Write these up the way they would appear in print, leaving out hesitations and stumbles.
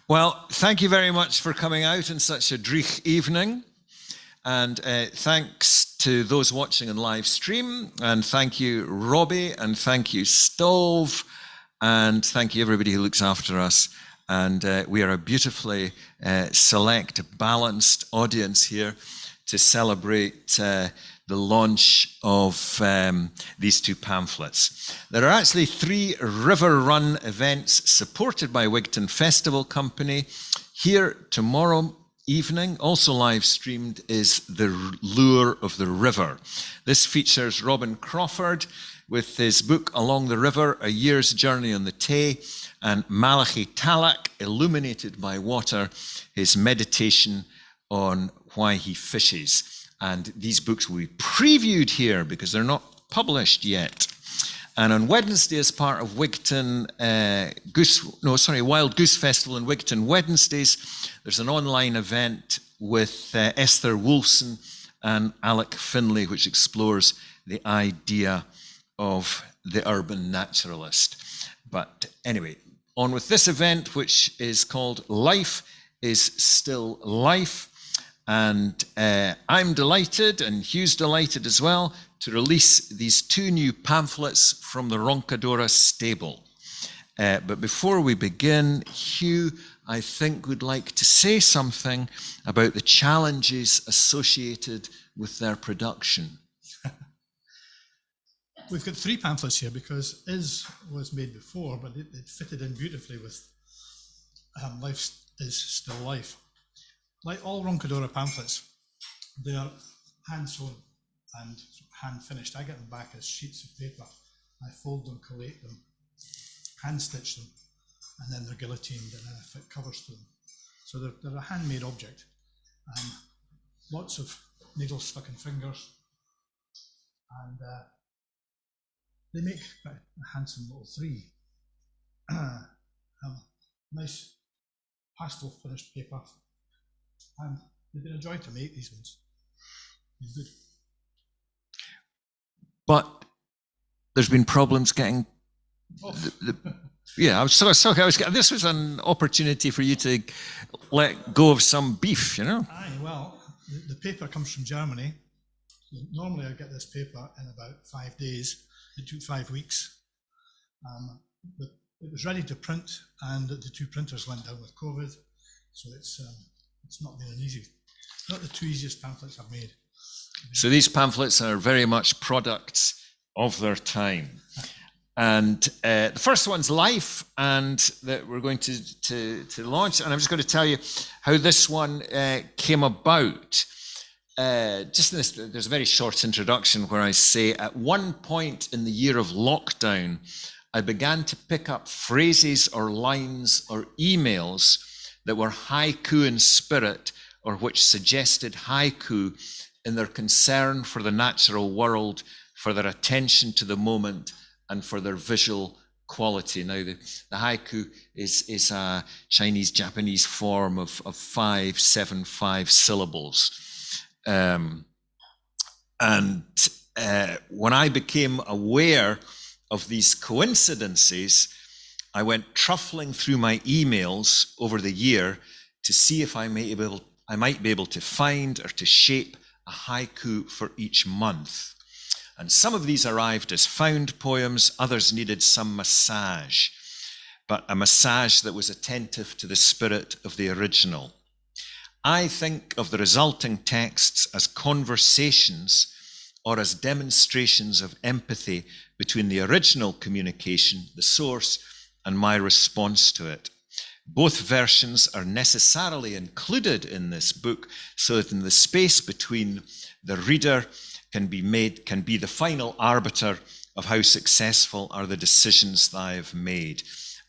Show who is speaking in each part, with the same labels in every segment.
Speaker 1: Well, thank you very much for coming out in such a dreich evening. And thanks to those watching on live stream. And thank you, Robbie. And thank you, Stove. And thank you, everybody who looks after us. And we are a beautifully select, balanced audience here to celebrate the launch of these two pamphlets. There are actually 3 River Run events supported by Wigton Festival Company. Here tomorrow evening, also live streamed, is The Lure of the River. This features Robin Crawford with his book Along the River, A Year's Journey on the Tay, and Malachi Talak, Illuminated by Water, his meditation on why he fishes. And these books will be previewed here because they're not published yet. And on Wednesday, as part of Wild Goose Festival in Wigton Wednesdays, there's an online event with Esther Wolfson and Alec Finlay, which explores the idea of the urban naturalist. But anyway, on with this event, which is called Life is Still Life. And I'm delighted, and Hugh's delighted as well, to release these 2 new pamphlets from the Roncadora stable. But before we begin, Hugh, I think, would like to say something about the challenges associated with their production.
Speaker 2: We've got 3 pamphlets here because Is was made before, but it fitted in beautifully with Life is Still Life. Like all Roncadora pamphlets, they're hand-sewn and hand-finished. I get them back as sheets of paper. I fold them, collate them, hand-stitch them, and then they're guillotined and then I fit covers to them. So they're a handmade object. Lots of needle stuck in fingers. And they make a handsome little 3. Nice pastel finished paper. And they've been a joy to make, these ones. They're good.
Speaker 1: But there's been problems getting this was an opportunity for you to let go of some beef, you know?
Speaker 2: Aye, well, the paper comes from Germany. Normally I get this paper in about 5 days. It took 5 weeks. But it was ready to print, and the 2 printers went down with COVID. So it's not been not the 2 easiest pamphlets I've made.
Speaker 1: So these pamphlets are very much products of their time. And the first one's Life, and that we're going to launch. And I'm just going to tell you how this one came about. There's a very short introduction where I say, at one point in the year of lockdown, I began to pick up phrases or lines or emails that were haiku in spirit, or which suggested haiku in their concern for the natural world, for their attention to the moment, and for their visual quality. Now, the haiku is a Chinese-Japanese form of 5, 7, 5 syllables. When I became aware of these coincidences, I went truffling through my emails over the year to see if I might be able to find or to shape a haiku for each month. And some of these arrived as found poems, others needed some massage, but a massage that was attentive to the spirit of the original. I think of the resulting texts as conversations or as demonstrations of empathy between the original communication, the source, and my response to it. Both versions are necessarily included in this book so that in the space between, the reader can be the final arbiter of how successful are the decisions that I have made.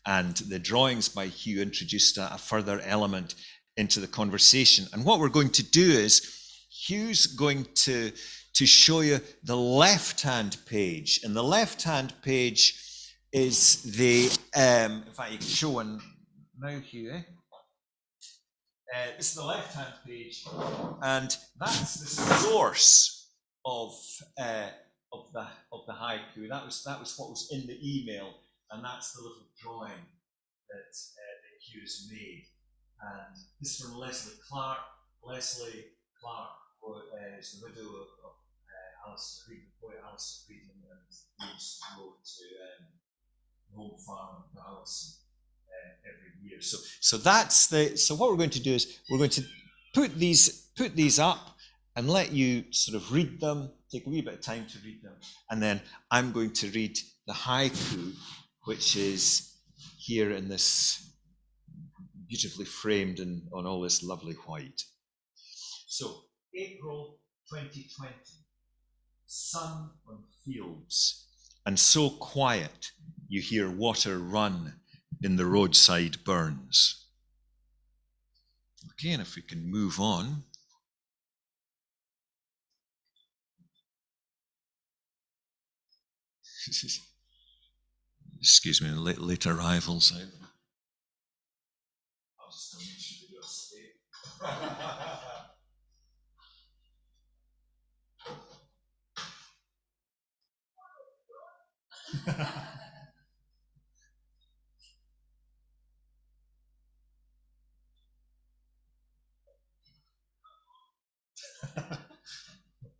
Speaker 1: And the drawings by Hugh introduced a further element into the conversation. And what we're going to do is, Hugh's going to show you the left-hand page. And the left-hand page is the, in fact, you can show one now, Hugh. This is the left-hand page, and that's the source of the haiku. That was what was in the email, and that's the little drawing that Hugh's made. And this is from Leslie Clark. Leslie Clark is the widow of Alistair Reid, the poet Alistair Reid, and used to go to Home Farm in Dallas every year. So what we're going to do is we're going to put these up and let you sort of read them, take a wee bit of time to read them, and then I'm going to read the haiku, which is here in this beautifully framed and on all this lovely white. So, April 2020, sun on fields, and so quiet you hear water run in the roadside burns. Okay, and if we can move on. Excuse me, late arrivals. I'll just come in to do a stay.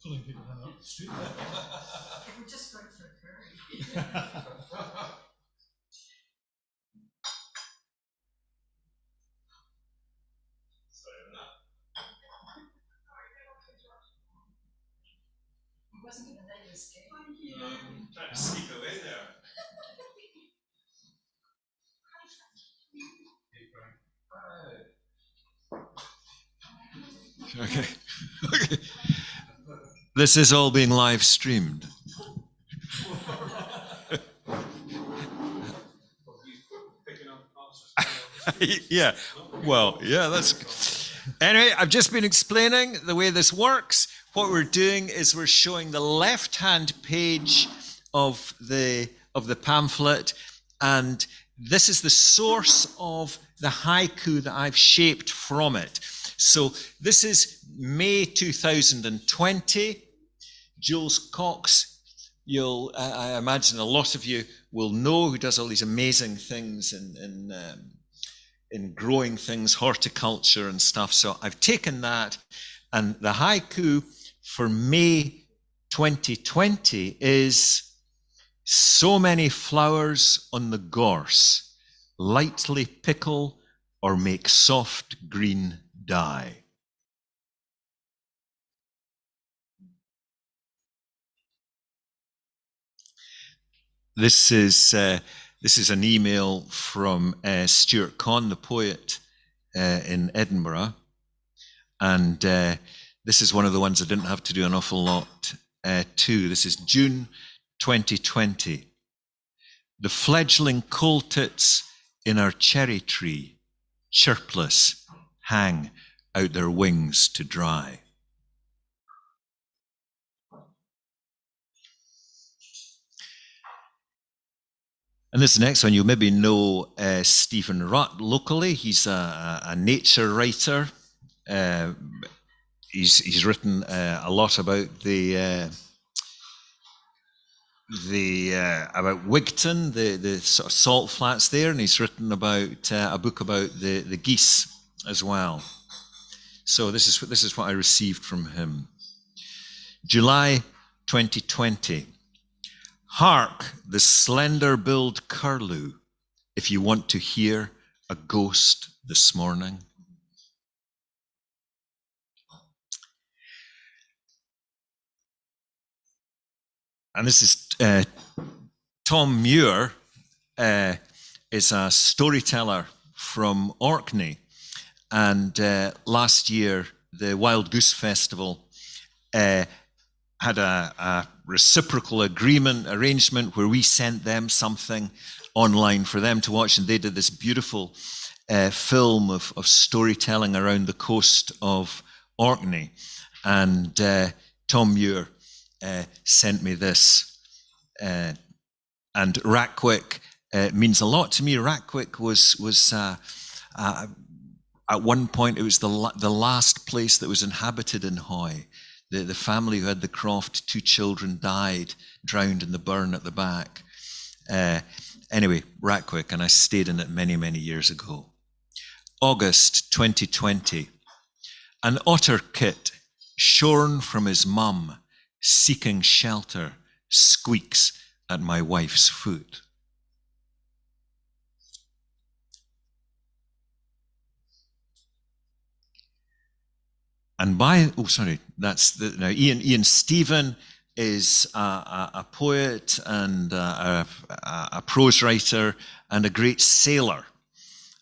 Speaker 2: Pulling people down up the street.
Speaker 3: We're just going for a curry. He wasn't going to let you escape.
Speaker 1: Trying to sneak away there. Okay. Okay. This is all being live streamed. Yeah. Well, yeah, that's. Anyway, I've just been explaining the way this works. What we're doing is we're showing the left-hand page of the pamphlet, and this is the source of the haiku that I've shaped from it. So this is May 2020. Jules Cox, I imagine a lot of you will know, who does all these amazing things in growing things, horticulture and stuff. So I've taken that, and the haiku for May 2020 is: so many flowers on the gorse, lightly pickle or make soft green dye. This is an email from Stuart Conn, the poet in Edinburgh, and this is one of the ones I didn't have to do an awful lot to. This is June 2020. The fledgling coal tits in our cherry tree, chirpless, hang out their wings to dry. And this next one, you maybe know Stephen Rutt locally. He's a nature writer. He's written a lot about about Wigton, the sort of salt flats there, and he's written about a book about the geese as well. So this is what I received from him. July 2020. Hark the slender-billed curlew, if you want to hear a ghost this morning. And this is Tom Muir, is a storyteller from Orkney. And last year, the Wild Goose Festival had a reciprocal arrangement where we sent them something online for them to watch, and they did this beautiful film of storytelling around the coast of Orkney. And Tom Muir sent me this. And Rackwick means a lot to me. Rackwick was at one point, it was the last place that was inhabited in Hoy. The family who had the croft, 2 children died, drowned in the burn at the back. Anyway, Rackwick, and I stayed in it many, many years ago. August 2020. An otter kit shorn from his mum, seeking shelter, squeaks at my wife's foot. And now Ian Stephen is a poet and a prose writer and a great sailor.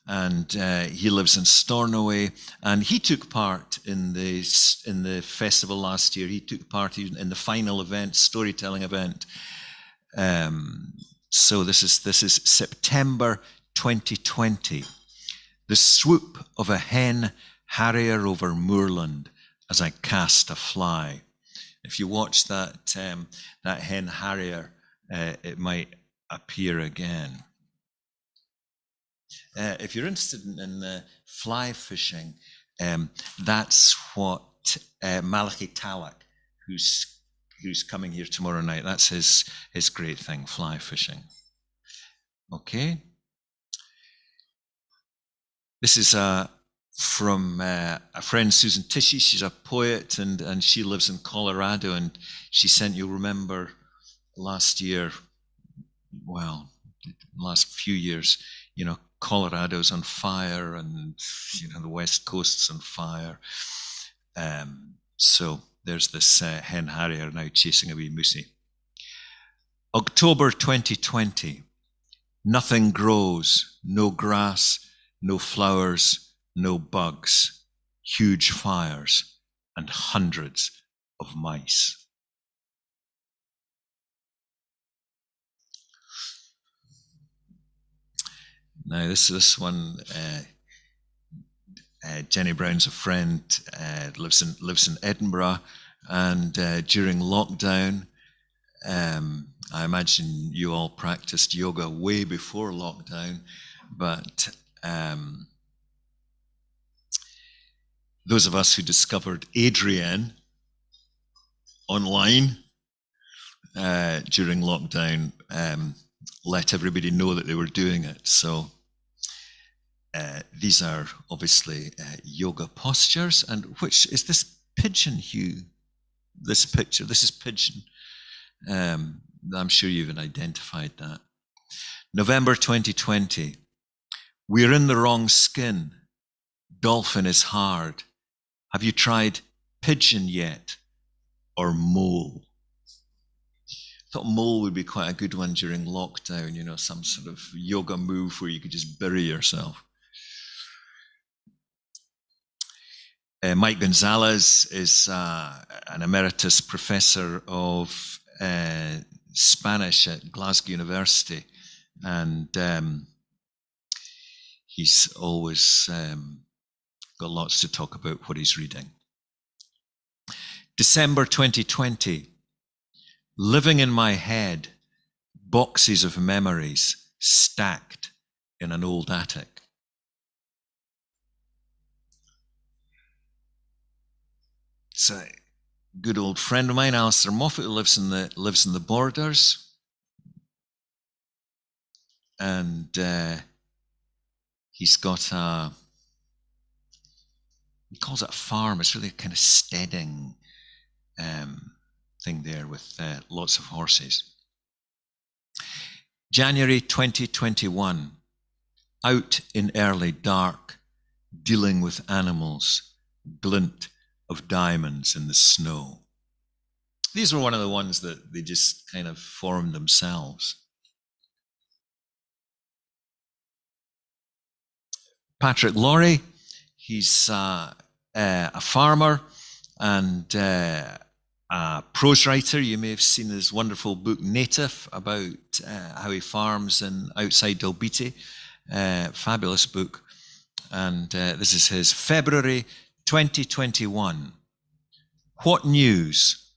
Speaker 1: And he lives in Stornoway, and he took part in the festival last year. He took part in the final event, storytelling event. So this is September 2020. The swoop of a hen harrier over moorland as I cast a fly. If you watch that hen harrier, it might appear again. If you're interested in fly fishing, that's what Malachi Talak, who's coming here tomorrow night, that's his great thing, fly fishing. Okay. This is from a friend, Susan Tishy. She's a poet and she lives in Colorado, and she sent, you'll remember last year, well, last few years, Colorado's on fire and, the West Coast's on fire. So there's this hen harrier now chasing a wee moosey. October 2020. Nothing grows, no grass, no flowers, no bugs, huge fires, and hundreds of mice. Now this one, Jenny Brown's a friend, lives in Edinburgh, and during lockdown, I imagine you all practiced yoga way before lockdown, but those of us who discovered Adrienne online during lockdown let everybody know that they were doing it. So these are obviously yoga postures. And which is this pigeon, Hugh? This picture, this is pigeon. I'm sure you've identified that. November 2020. We're in the wrong skin. Dolphin is hard. Have you tried pigeon yet? Or mole? I thought mole would be quite a good one during lockdown, some sort of yoga move where you could just bury yourself. Mike Gonzalez is an emeritus professor of Spanish at Glasgow University, and he's always got lots to talk about what he's reading. December 2020, living in my head, boxes of memories stacked in an old attic. It's a good old friend of mine, Alistair Moffat, who lives in the Borders, and he's got he calls it a farm. It's really a kind of steading thing there with lots of horses. January 2021, out in early dark, dealing with animals, glint of diamonds in the snow. These were one of the ones that they just kind of formed themselves. Patrick Laurie, he's a farmer and a prose writer. You may have seen his wonderful book Native about how he farms outside Dalbeattie. Fabulous book. And this is his February 2021. What news?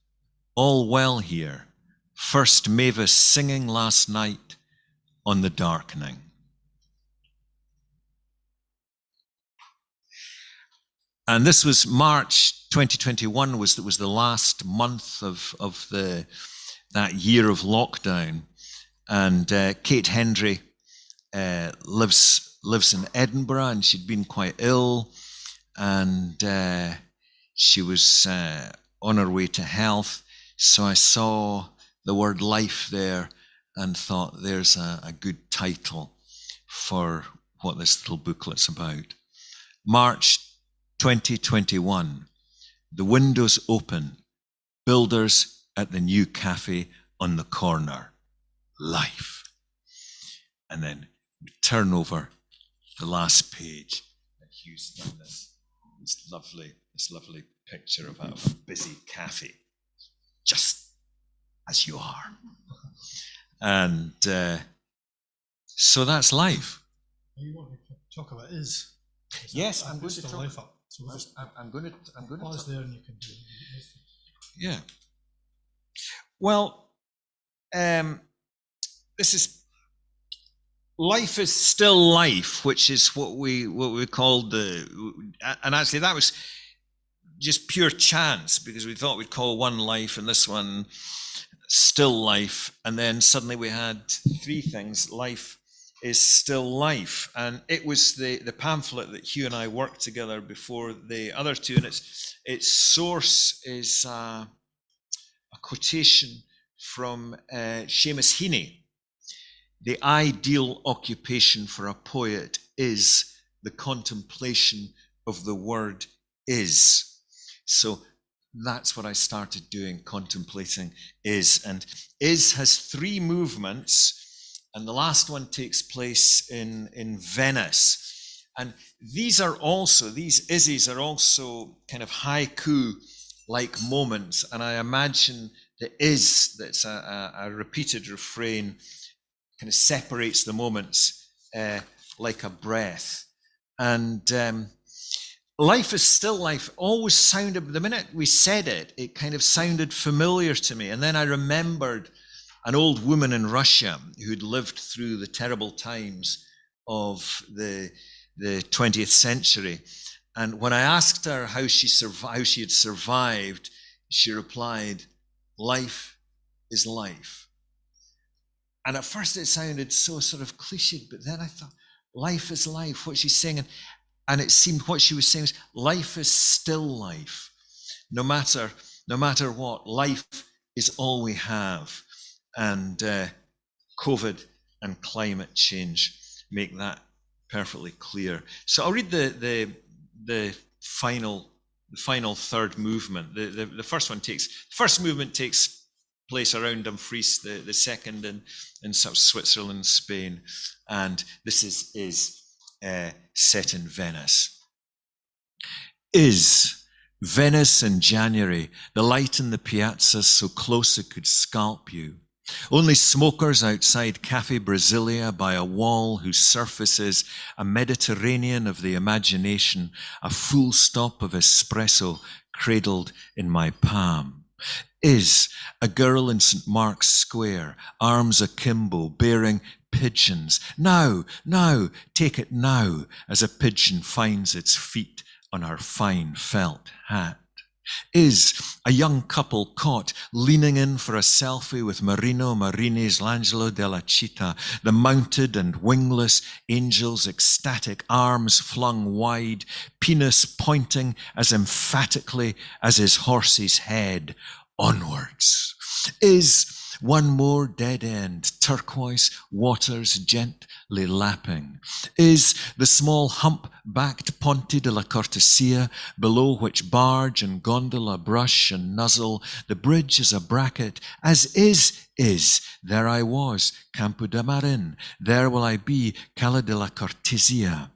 Speaker 1: All well here. First Mavis singing last night on the darkening. And this was March 2021 was the last month of that year of lockdown. And Kate Hendry lives in Edinburgh, and she'd been quite ill, and she was on her way to health. So I saw the word life there and thought, there's a good title for what this little booklet's about. March 2021, the windows open, builders at the new cafe on the corner, life. And then turn over the last page, and Hugh's done this lovely picture of a busy cafe, just as you are. And so that's life.
Speaker 2: You want to talk about is?
Speaker 1: Yes,
Speaker 2: I'm going to talk. Life up. So
Speaker 1: I'm going to
Speaker 2: pause there, and you can do it.
Speaker 1: Yeah. Well, this is life is still life, which is what we called and actually that was just pure chance, because we thought we'd call one life and this one still life, and then suddenly we had three things. Life is still life, and it was the pamphlet that Hugh and I worked together before the other two, and its source is a quotation from Seamus Heaney. The ideal occupation for a poet is the contemplation of the word is. So that's what I started doing, contemplating is. And is has three movements, and the last one takes place in Venice. And these ises are also kind of haiku-like moments. And I imagine the is, that's a repeated refrain, kind of separates the moments like a breath. And life is still life always sounded, the minute we said it, it kind of sounded familiar to me. And then I remembered an old woman in Russia who'd lived through the terrible times of the 20th century. And when I asked her how she had survived, she replied, "Life is life." And at first it sounded so sort of cliched, but then I thought, life is life, what she's saying. And it seemed what she was saying was, life is still life. No matter what, life is all we have. And COVID and climate change make that perfectly clear. So I'll read the final third movement. The first movement takes place around Dumfries, the second in sort of Switzerland, Spain, and this is set in Venice. Is Venice in January, the light in the piazza so close it could scalp you. Only smokers outside Cafe Brasilia by a wall whose surface is a Mediterranean of the imagination, a full stop of espresso cradled in my palm. Is a girl in St. Mark's Square, arms akimbo, bearing pigeons. Now, take it now, as a pigeon finds its feet on her fine felt hat. Is a young couple caught leaning in for a selfie with Marino Marini's L'Angelo della Città, the mounted and wingless angel's ecstatic arms flung wide, penis pointing as emphatically as his horse's head onwards. Is one more dead end, turquoise waters gently lapping. Is the small hump-backed Ponte della Cortesia, below which barge and gondola brush and nuzzle, the bridge is a bracket, as is, there I was, Campo de Marin, there will I be, Cala della Cortesia.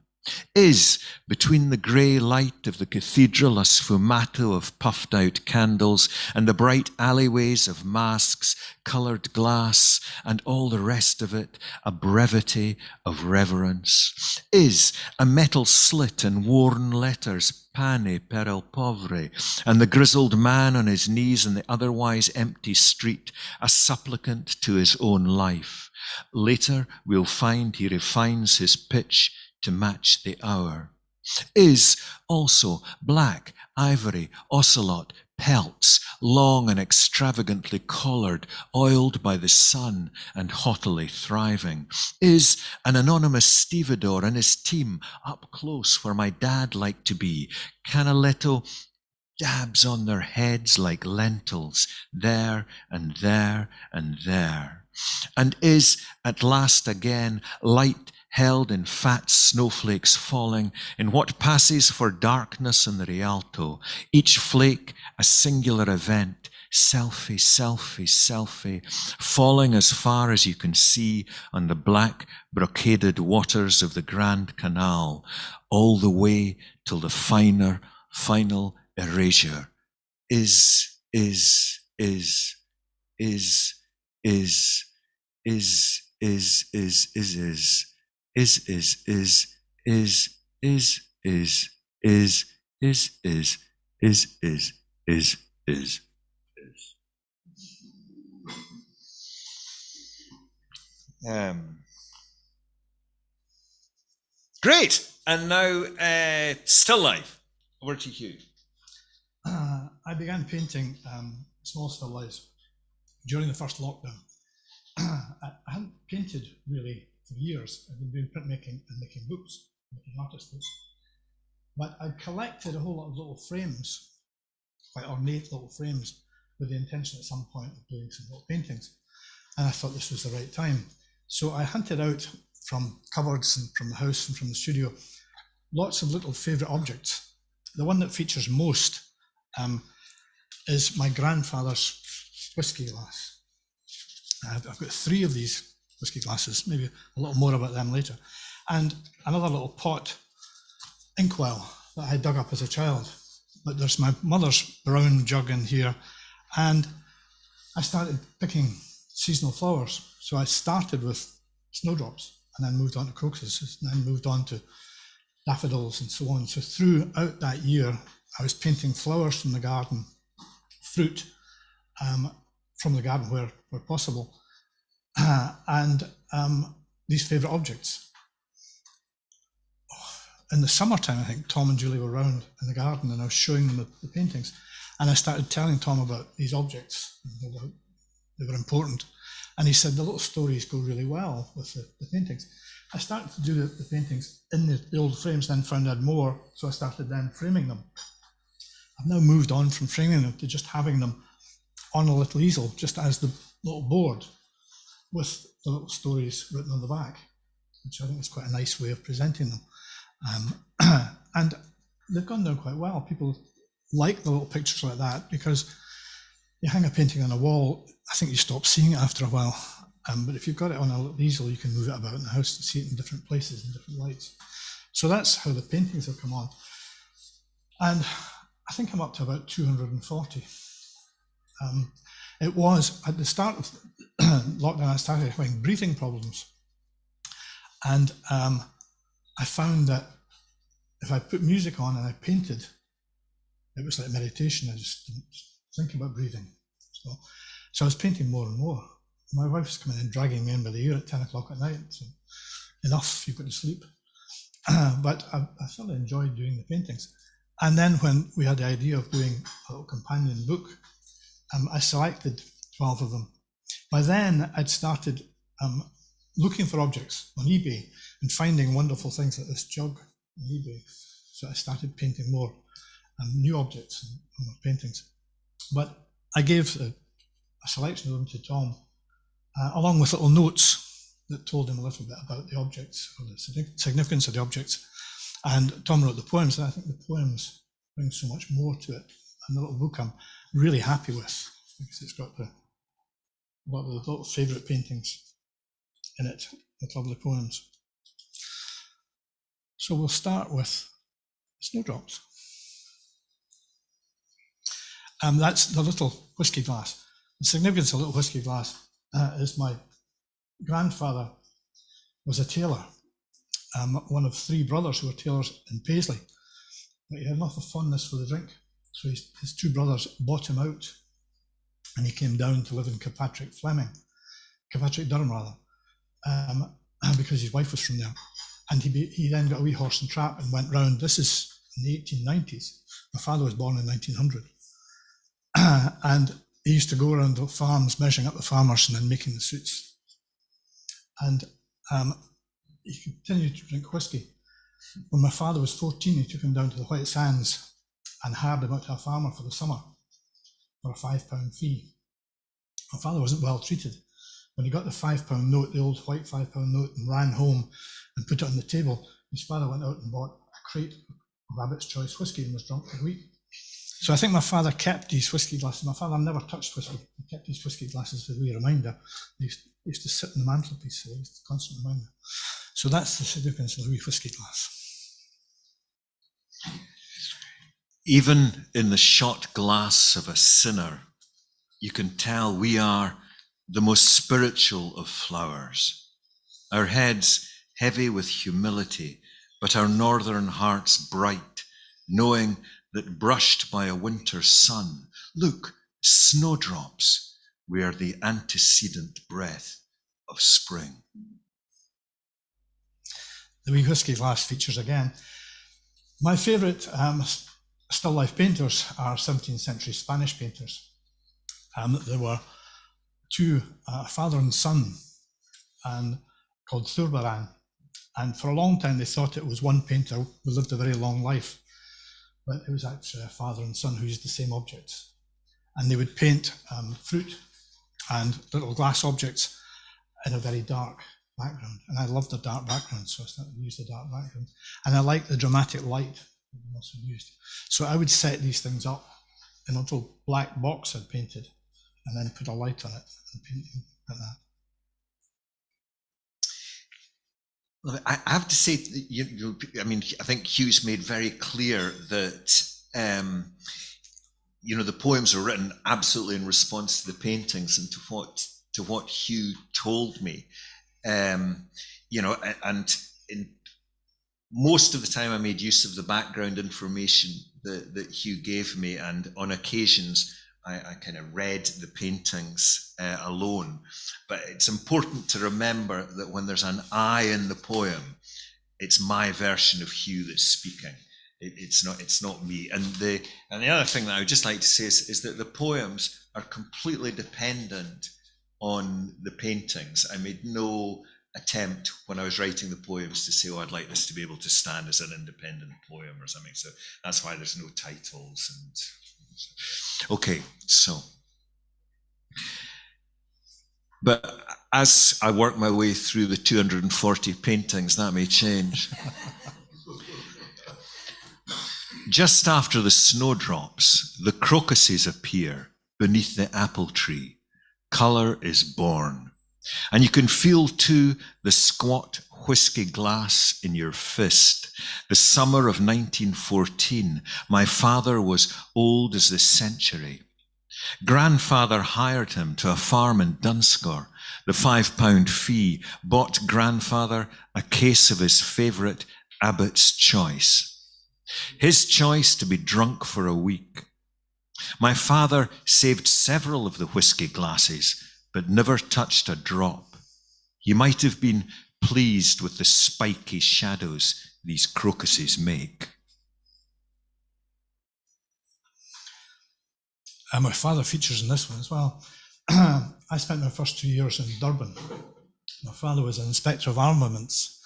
Speaker 1: Is between the grey light of the cathedral a sfumato of puffed out candles and the bright alleyways of masks, coloured glass, and all the rest of it a brevity of reverence. Is a metal slit and worn letters, pane per il povere, and the grizzled man on his knees in the otherwise empty street, a supplicant to his own life. Later we'll find he refines his pitch to match the hour. Is also black, ivory, ocelot, pelts, long and extravagantly collared, oiled by the sun and haughtily thriving? Is an anonymous stevedore and his team up close where my dad liked to be? Canaletto dabs on their heads like lentils, there and there and there. And is at last again light held in fat snowflakes falling in what passes for darkness in the Rialto, each flake a singular event, selfie, selfie, selfie, falling as far as you can see on the black brocaded waters of the Grand Canal, all the way till the final erasure is Great. And now still life. Over to Hugh.
Speaker 2: I began painting small still lifes during the first lockdown. I hadn't painted really for years. I've been doing printmaking and making books, making artist books. But I collected a whole lot of little frames, quite ornate little frames, with the intention at some point of doing some little paintings. And I thought this was the right time. So I hunted out from cupboards and from the house and from the studio lots of little favourite objects. The one that features most is my grandfather's whiskey glass. I've got 3 of these whiskey glasses, maybe a little more about them later, and another little pot inkwell that I dug up as a child. But there's my mother's brown jug in here, and I started picking seasonal flowers. So I started with snowdrops and then moved on to crocuses and then moved on to daffodils and so on. So throughout that year, I was painting flowers from the garden, fruit from the garden where possible, and these favourite objects. In the summertime, I think Tom and Julie were around in the garden and I was showing them the paintings, and I started telling Tom about these objects. They were important. And he said the little stories go really well with the paintings. I started to do the paintings in the old frames, then found I had more, so I started then framing them. I've now moved on from framing them to just having them on a little easel, just as the little board with the little stories written on the back, which I think is quite a nice way of presenting them. And they've gone down quite well. People like the little pictures like that because you hang a painting on a wall, I think you stop seeing it after a while. But if you've got it on a little easel, you can move it about in the house to see it in different places and different lights. So that's how the paintings have come on. And I think I'm up to about 240. It was at the start of lockdown, I started having breathing problems. And I found that if I put music on and I painted, it was like meditation. I just didn't think about breathing. So I was painting more and more. My wife was coming in, dragging me in by the ear at 10 o'clock at night. So enough, you go to sleep. But I thoroughly enjoyed doing the paintings. And then when we had the idea of doing a little companion book, I selected 12 of them. By then, I'd started looking for objects on eBay and finding wonderful things like this jug on eBay. So I started painting more new objects and more paintings. But I gave a selection of them to Tom, along with little notes that told him a little bit about the objects or the significance of the objects. And Tom wrote the poems, and I think the poems bring so much more to it. And the little book I'm really happy with because it's got a lot of the little favourite paintings in it, the lovely poems. So we'll start with snowdrops. That's the little whiskey glass. The significance of a little whiskey glass is my grandfather was a tailor, one of 3 brothers who were tailors in Paisley. But he had enough of fondness for the drink, so his 2 brothers bought him out, and he came down to live in Kilpatrick Durham rather, because his wife was from there. And he then got a wee horse and trap and went round. This is in the 1890s. My father was born in 1900. And he used to go around the farms, measuring up the farmers and then making the suits. And he continued to drink whiskey. When my father was 14, he took him down to the White Sands and hired him out to a farmer for the summer for a £5 fee. My father wasn't well treated. When he got the £5 note, the old white £5 note, and ran home and put it on the table, his father went out and bought a crate of Rabbit's Choice whiskey and was drunk for a week. So I think my father kept these whiskey glasses. My father never touched whiskey. He kept these whiskey glasses as a wee reminder. They used to sit on the mantelpiece, so they used to constantly remind me. So that's the significance of a wee whiskey glass.
Speaker 1: Even in the shot glass of a sinner, you can tell we are the most spiritual of flowers. Our heads heavy with humility, but our northern hearts bright, knowing that brushed by a winter sun, look, snowdrops, we are the antecedent breath of spring.
Speaker 2: The wee whiskey glass features again. My favourite still life painters are 17th century Spanish painters. There were two, a father and son, called Zurbarán. And for a long time they thought it was one painter who lived a very long life. But it was actually a father and son who used the same objects. And they would paint fruit and little glass objects in a very dark background. And I loved the dark background, so I started to use the dark background. And I liked the dramatic light that they also used. So I would set these things up in a little black box I'd painted and then put a light on it and paint them like that.
Speaker 1: I have to say, I think Hugh's made very clear that, the poems are written absolutely in response to the paintings and to what Hugh told me. And in most of the time I made use of the background information that Hugh gave me, and on occasions I kind of read the paintings alone. But it's important to remember that when there's an I in the poem, it's my version of Hugh that's speaking. It's not me. And the other thing that I would just like to say is that the poems are completely dependent on the paintings. I made no attempt when I was writing the poems to say, I'd like this to be able to stand as an independent poem or something. So that's why there's no titles. And okay, so. But as I work my way through the 240 paintings, that may change. Just after the snowdrops, the crocuses appear beneath the apple tree. Colour is born. And you can feel too the squat whiskey glass in your fist. The summer of 1914, my father was old as the century. Grandfather hired him to a farm in Dunscore. The £5 fee bought grandfather a case of his favourite Abbott's Choice. His choice to be drunk for a week. My father saved several of the whiskey glasses, but never touched a drop. He might have been pleased with the spiky shadows these crocuses make.
Speaker 2: And my father features in this one as well. I spent my first 2 years in Durban. My father was an inspector of armaments,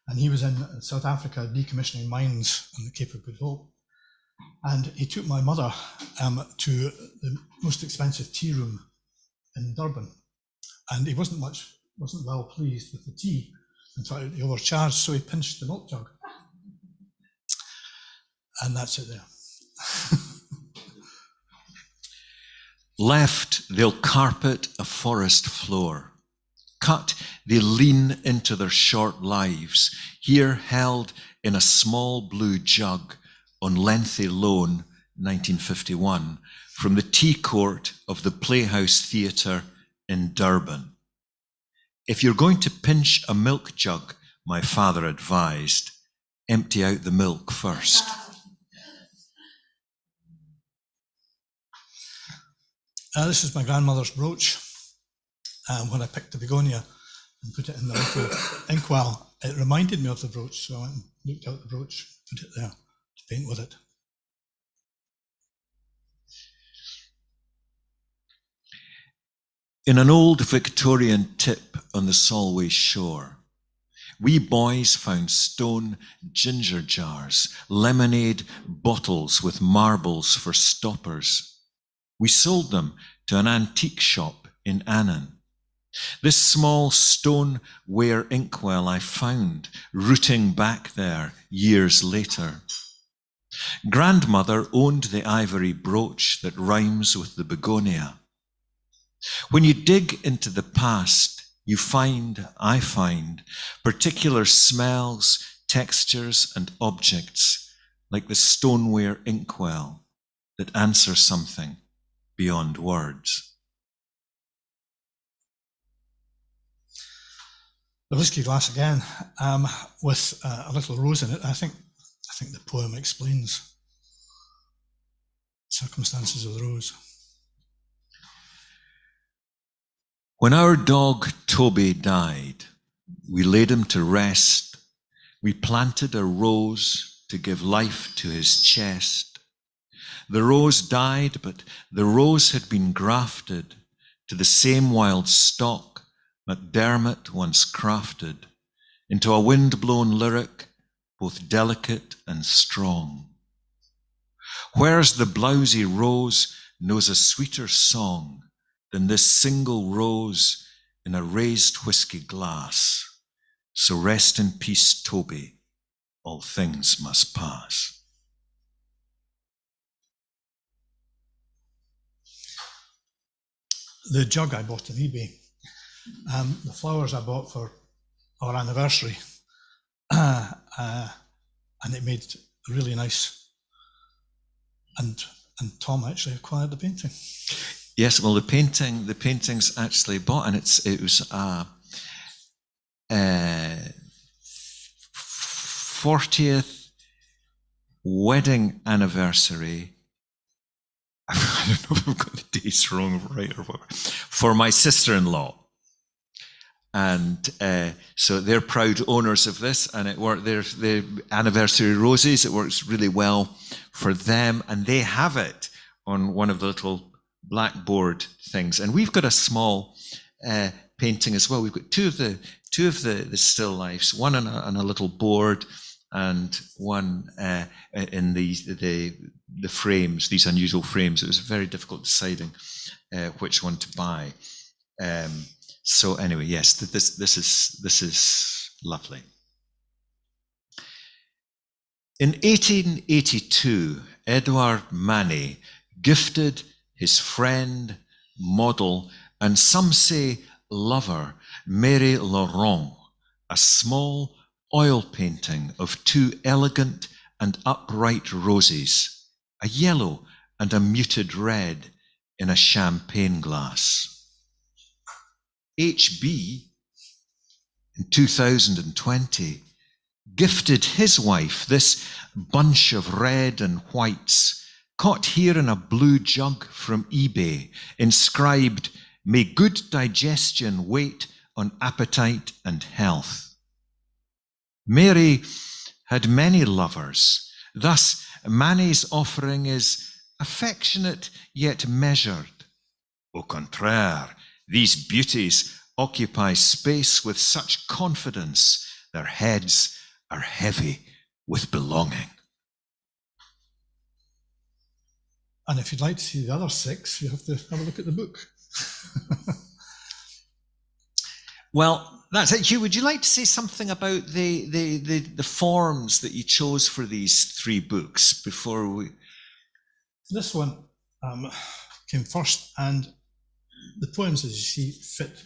Speaker 2: and he was in South Africa decommissioning mines on the Cape of Good Hope. And he took my mother to the most expensive tea room in Durban. And he wasn't well pleased with the tea and thought he overcharged, so he pinched the milk jug. And that's it there.
Speaker 1: Left, they'll carpet a forest floor. Cut, they lean into their short lives, here held in a small blue jug on lengthy loan, 1951, from the tea court of the Playhouse Theatre in Durban. If you're going to pinch a milk jug, my father advised, empty out the milk first.
Speaker 2: This is my grandmother's brooch. When I picked the begonia and put it in the little inkwell, it reminded me of the brooch, so I went and looked out the brooch, put it there to paint with it.
Speaker 1: In an old Victorian tip on the Solway shore, we boys found stone ginger jars, lemonade bottles with marbles for stoppers. We sold them to an antique shop in Annan. This small stoneware inkwell I found rooting back there years later. Grandmother owned the ivory brooch that rhymes with the begonia. When you dig into the past, I find, particular smells, textures, and objects, like the stoneware inkwell, that answer something beyond words.
Speaker 2: The whiskey glass again, with a little rose in it. I think the poem explains circumstances of the rose.
Speaker 1: When our dog Toby died, we laid him to rest. We planted a rose to give life to his chest. The rose died, but the rose had been grafted to the same wild stock MacDermot once crafted into a wind-blown lyric, both delicate and strong. Where's the blousy rose knows a sweeter song than this single rose in a raised whiskey glass. So rest in peace, Toby, all things must pass.
Speaker 2: The jug I bought on eBay, the flowers I bought for our anniversary, and it made a really nice, and Tom actually acquired the painting.
Speaker 1: Yes, well, the painting's actually bought, and it was a 40th wedding anniversary. I don't know if I've got the dates wrong or right or whatever, for my sister-in-law. And so they're proud owners of this, and it worked. They're the anniversary roses. It works really well for them, and they have it on one of the little blackboard things. And we've got a small painting as well. We've got two of the still lifes, one on a little board, and one in the frames, these unusual frames. It was very difficult deciding which one to buy. So anyway, yes, this is lovely. In 1882, Edouard Manet gifted his friend, model, and some say lover, Mary Laurent, a small oil painting of two elegant and upright roses, a yellow and a muted red in a champagne glass. H.B., in 2020, gifted his wife this bunch of red and whites, caught here in a blue jug from eBay, inscribed, "May good digestion wait on appetite and health." Mary had many lovers. Thus, Manet's offering is affectionate yet measured. Au contraire, these beauties occupy space with such confidence, their heads are heavy with belonging.
Speaker 2: And if you'd like to see the other 6, you have to have a look at the book.
Speaker 1: Well, that's it. Hugh, would you like to say something about the forms that you chose for these 3 books before we...
Speaker 2: This one came first, and the poems, as you see, fit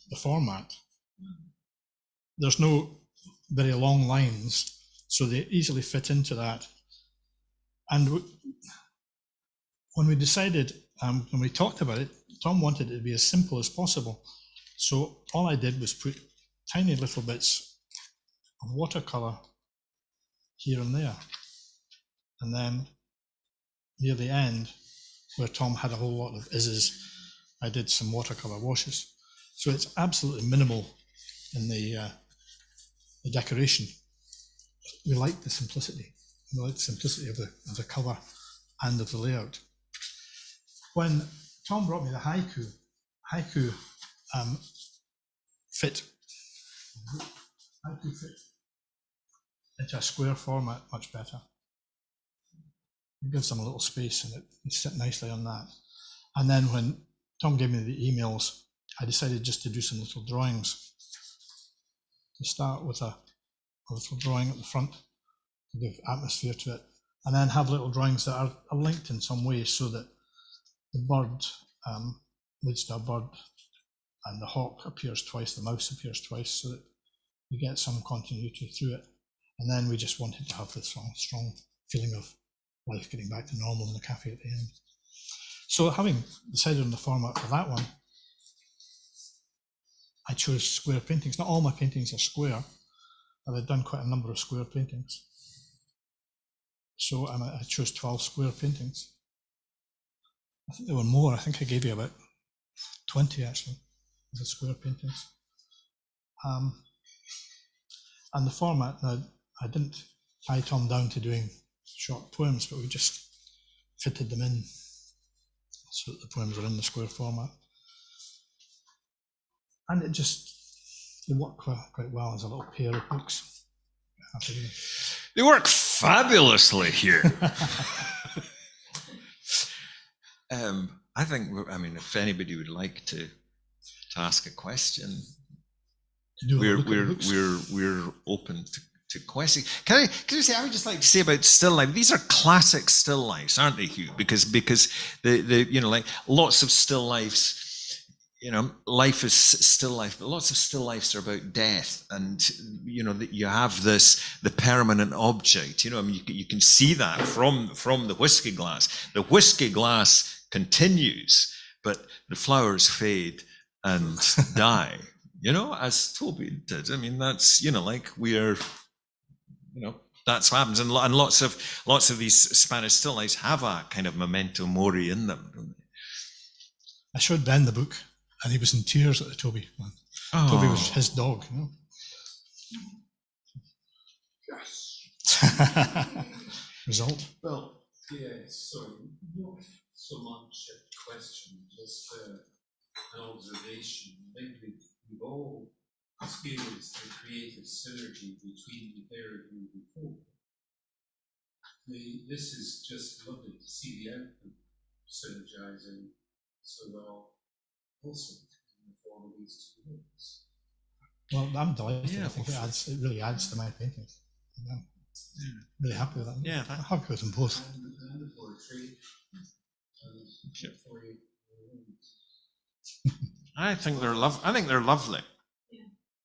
Speaker 2: the format. There's no very long lines, so they easily fit into that. And when we decided, when we talked about it, Tom wanted it to be as simple as possible. So all I did was put tiny little bits of watercolor here and there. And then near the end, where Tom had a whole lot of ises, I did some watercolor washes. So it's absolutely minimal in the decoration. We like the simplicity. We like the simplicity of the cover and of the layout. When Tom brought me the haiku fit into a square format much better. It gives them a little space and it sit nicely on that. And then when Tom gave me the emails, I decided just to do some little drawings. To start with a little drawing at the front to give atmosphere to it, and then have little drawings that are linked in some way so that the bird leads to a bird, and the hawk appears twice, the mouse appears twice, so that you get some continuity through it. And then we just wanted to have this strong feeling of life getting back to normal in the cafe at the end. So having decided on the format for that one, I chose square paintings. Not all my paintings are square, but I've done quite a number of square paintings. So I chose 12 square paintings. I think there were more. I think I gave you about 20 actually, of the square paintings. And the format, now I didn't tie Tom down to doing short poems, but we just fitted them in so that the poems were in the square format. And they work quite well as a little pair of books.
Speaker 1: They work fabulously here. I think, if anybody would like to ask a question, we're open to questions. Can I say, I would just like to say about still life, these are classic still lifes, aren't they, Hugh? Because the like lots of still lifes, life is still life, but lots of still lifes are about death, and that you have the permanent object. You can see that from the whiskey glass. The whiskey glass continues, but the flowers fade and die. As Toby did. That's we're. That's what happens, and lots of these Spanish still lifes have a kind of memento mori in them, don't they?
Speaker 2: I showed Ben the book, and he was in tears at the Toby one. Oh. Toby was his dog. Yes. Result?
Speaker 4: Well, yeah, so not so much a question, just an observation. I think we've all experienced the creative synergy between the pair of you before. This is just lovely to see the output synergizing so well also in the form of these two books.
Speaker 2: Well, I'm delighted. Yeah, I think it really adds to my paintings. I'm really happy with that.
Speaker 1: Yeah,
Speaker 2: I'm happy with them both.
Speaker 4: And the poetry.
Speaker 1: I think they're lovely.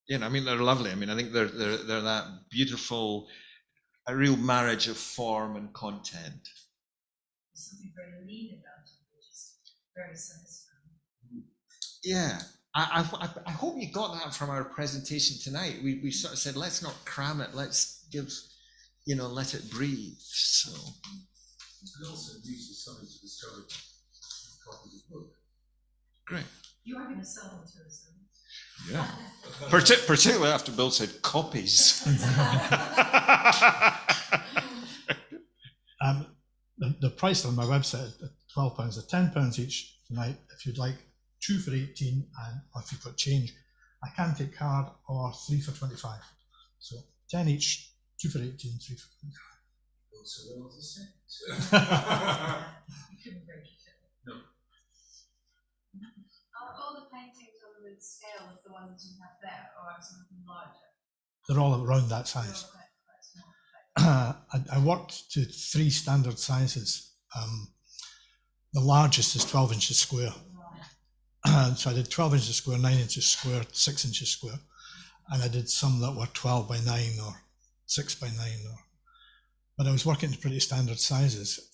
Speaker 3: Yeah.
Speaker 1: They're lovely. I think they're that beautiful, a real marriage of form and content.
Speaker 3: There's something very lean about it, which is very satisfying.
Speaker 1: Yeah, I hope you got that from our presentation tonight. We sort of said, let's not cram it. Let's give, let it breathe. So.
Speaker 4: It also gives you something to discover a copy of the book.
Speaker 1: Great.
Speaker 3: You are going to sell them to us, then?
Speaker 1: Yeah. Particularly after Bill said copies.
Speaker 2: The price on my website is £12. They're £10 each tonight. If you'd like 2 for 18, or if you've got change, I can take card, or 3 for 25. So 10 each, 2 for 18, 3 for 25.
Speaker 4: So well as a set.
Speaker 3: You couldn't break it.
Speaker 4: No.
Speaker 5: Are all the paintings on the scale of the ones you have there, or are some of them larger?
Speaker 2: They're all around that size. I worked to 3 standard sizes. The largest is 12 inches square. So I did 12 inches square, 9 inches square, 6 inches square. And I did some that were 12 by 9 or 6 by 9. But I was working to pretty standard sizes,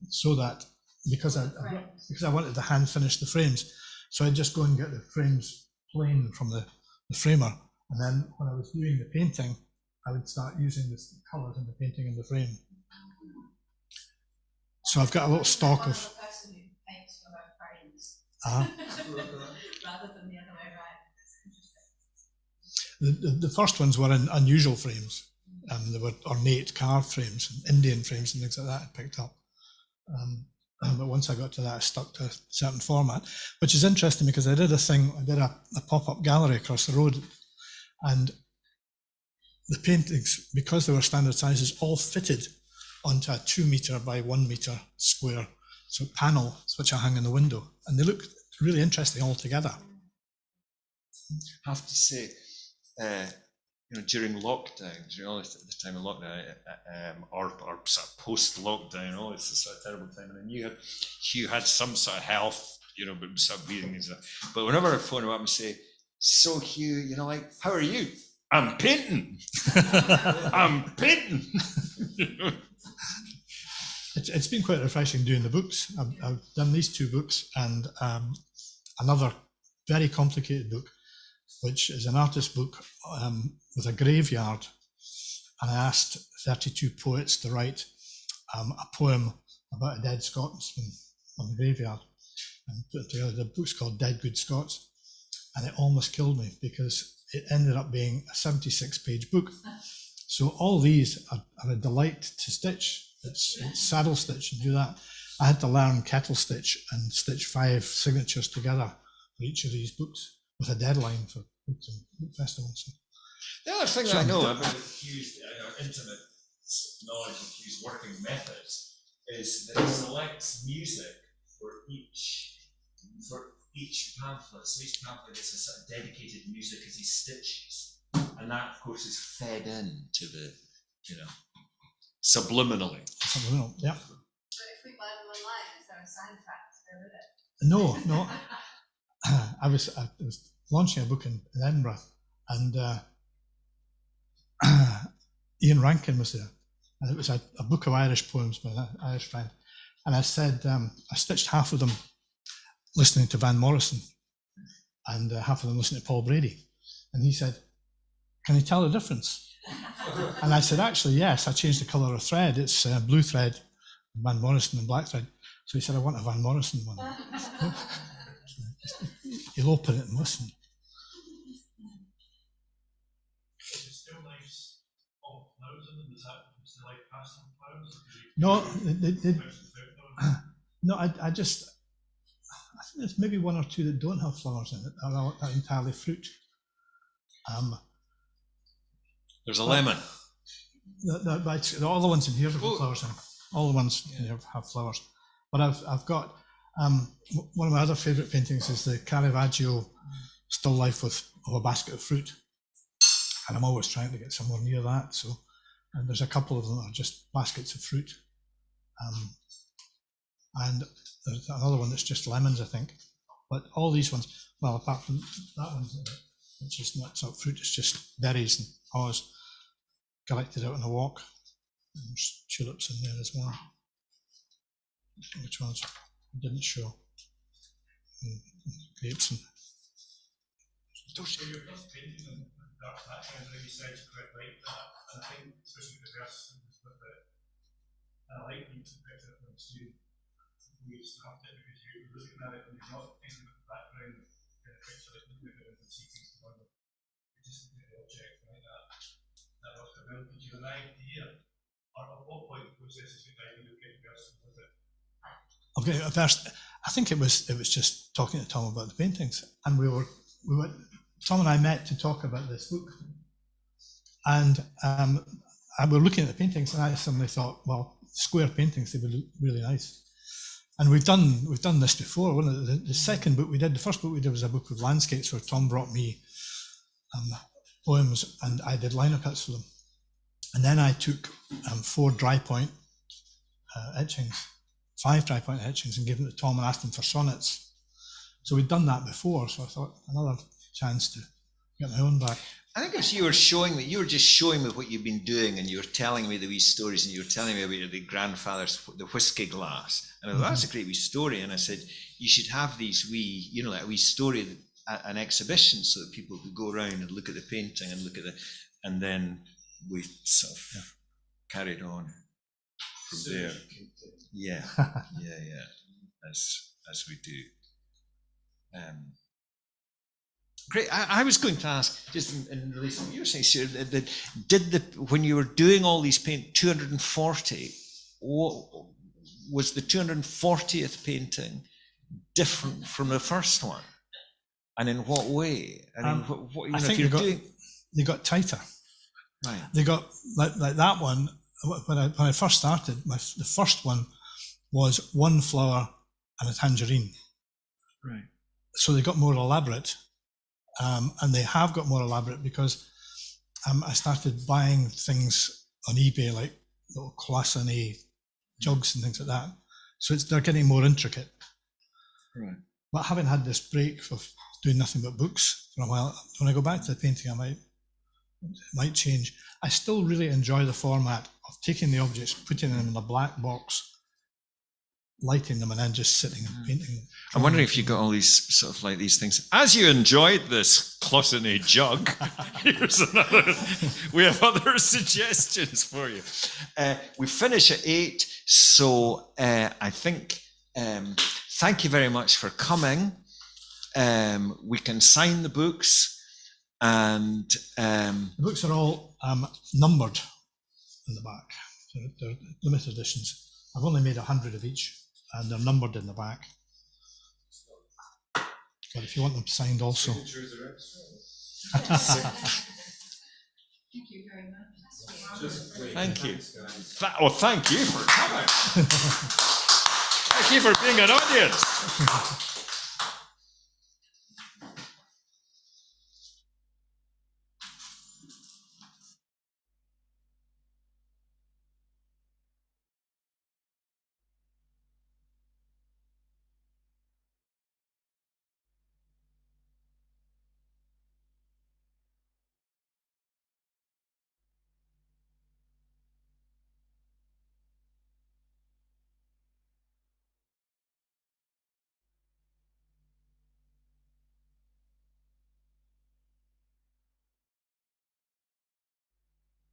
Speaker 2: so that because I wanted to hand finish the frames, so I'd just go and get the frames plain from the framer, and then when I was doing the painting, I would start using the colours in the painting in the frame. So I've got a little stock of.
Speaker 5: Person who paints for her frames.
Speaker 3: Rather than the other way around.
Speaker 2: The first ones were in unusual frames. They were ornate carved frames, Indian frames and things like that I picked up. But once I got to that, I stuck to a certain format, which is interesting because I did a pop-up gallery across the road, and the paintings, because they were standard sizes, all fitted onto a 2 metre by 1 metre square panel, which I hung in the window, and they look really interesting all together.
Speaker 1: I have to say, during lockdown, during all the time of lockdown, or sort of post-lockdown, all this sort of terrible time, and I knew Hugh had some sort of health, but sort of breathing and stuff. But whenever I phone him up and say, "So Hugh, how are you?" "I'm painting." "I'm painting."
Speaker 2: It's been quite refreshing doing the books. I've done these 2 books and another very complicated book, which is an artist book with a graveyard. And I asked 32 poets to write a poem about a dead Scotsman on the graveyard. And put it together. The book's called Dead Good Scots. And it almost killed me because it ended up being a 76-page book. So all these are a delight to stitch. It's saddle stitch and do that. I had to learn kettle stitch and stitch 5 signatures together for each of these books with a deadline for books and book festivals.
Speaker 1: The other thing that I know about Hugh's intimate knowledge of Hugh's working methods is that he selects music for each pamphlet. So each pamphlet is a sort of dedicated music as he stitches, and that, of course, is fed in to the, subliminally.
Speaker 2: Subliminal, yeah.
Speaker 5: But if we buy them online, is there a soundtrack to go with it?
Speaker 2: No. I was launching a book in Edinburgh, and Ian Rankin was there, and it was a book of Irish poems by an Irish friend. And I said, I stitched half of them listening to Van Morrison, and half of them listening to Paul Brady. And he said, "Can you tell the difference?" And I said, "Actually, yes, I changed the colour of thread. It's blue thread, Van Morrison, and black thread." So he said, "I want a Van Morrison one." You'll open it and listen.
Speaker 6: Is it still nice all flowers in them? Is that still like pastel flowers?
Speaker 2: No, I think there's maybe 1 or 2 that don't have flowers in it, are entirely fruit.
Speaker 1: There's a lemon.
Speaker 2: All the ones in here have got flowers in. All the ones in here have flowers. But I've got one of my other favourite paintings is the Caravaggio still life of a basket of fruit, and I'm always trying to get somewhere near that. So, and there's a couple of them that are just baskets of fruit, and there's another one that's just lemons, I think. But all these ones, well, apart from that one, which is not sort of fruit, it's just berries and haws collected out on a walk. And there's tulips in there as well. Which ones I didn't show? Grapes and.
Speaker 6: So your first painting on dark background, like you said, you quite like that, and I think especially the verse with it, I like you to pick it up on Stu. You started because you're looking at it and you're not thinking about the background in a picture, like looking at it and see things going on. You're just looking at the object like that. That was the real. Did you have an idea, or at what point in the process did you think you look at the verse with it?
Speaker 2: Okay, first, I think it was just talking to Tom about the paintings, and we went. Tom and I met to talk about this book, and we were looking at the paintings, and I suddenly thought, well, square paintings, they would look really nice. And we've done this before. The second book we did, the first book we did was a book of landscapes where Tom brought me poems, and I did liner cuts for them. And then I took 4 dry point etchings, 5 dry point etchings, and gave them to Tom and asked him for sonnets. So we'd done that before, so I thought another chance to get my own back.
Speaker 1: I think as you were showing me, you were just showing me what you've been doing, and you were telling me the wee stories, and you were telling me about the grandfather's, the whiskey glass. And I thought, that's a great wee story. And I said, you should have these wee, like a wee story, an exhibition, so that people could go around and look at the painting and look at and then we sort of carried on from there. Yeah, as we do. Great. I was going to ask, just in relation to what you were saying, Sarah, when you were doing all these 240, was the 240th painting different from the first one? And in what way? I mean, what,
Speaker 2: I
Speaker 1: if
Speaker 2: think
Speaker 1: you're
Speaker 2: they got,
Speaker 1: doing...
Speaker 2: they got tighter.
Speaker 1: Right.
Speaker 2: They got, like that one, when I first started, the first one was one flower and a tangerine.
Speaker 1: Right.
Speaker 2: So they got more elaborate, and they have got more elaborate because I started buying things on eBay, like little cloissonné jugs and things like that. So they're getting more intricate.
Speaker 1: Right.
Speaker 2: But having had this break of doing nothing but books for a while, when I go back to the painting, it might change. I still really enjoy the format of taking the objects, putting them in a black box, lighting them, and then just sitting and painting.
Speaker 1: I'm wondering if you got all these sort of like these things. As you enjoyed this cloissonné jug, here's another. We have other suggestions for you. We finish at 8, so I think thank you very much for coming. We can sign the books, and
Speaker 2: the books are all numbered in the back. So they're limited editions. I've only made 100 of each, and they're numbered in the back. But if you want them signed also.
Speaker 4: Signatures are extra.
Speaker 3: Thank you very much.
Speaker 4: Just great.
Speaker 1: Thank you.
Speaker 4: Thanks, guys.
Speaker 1: Well, thank you for coming. Thank you for being an audience.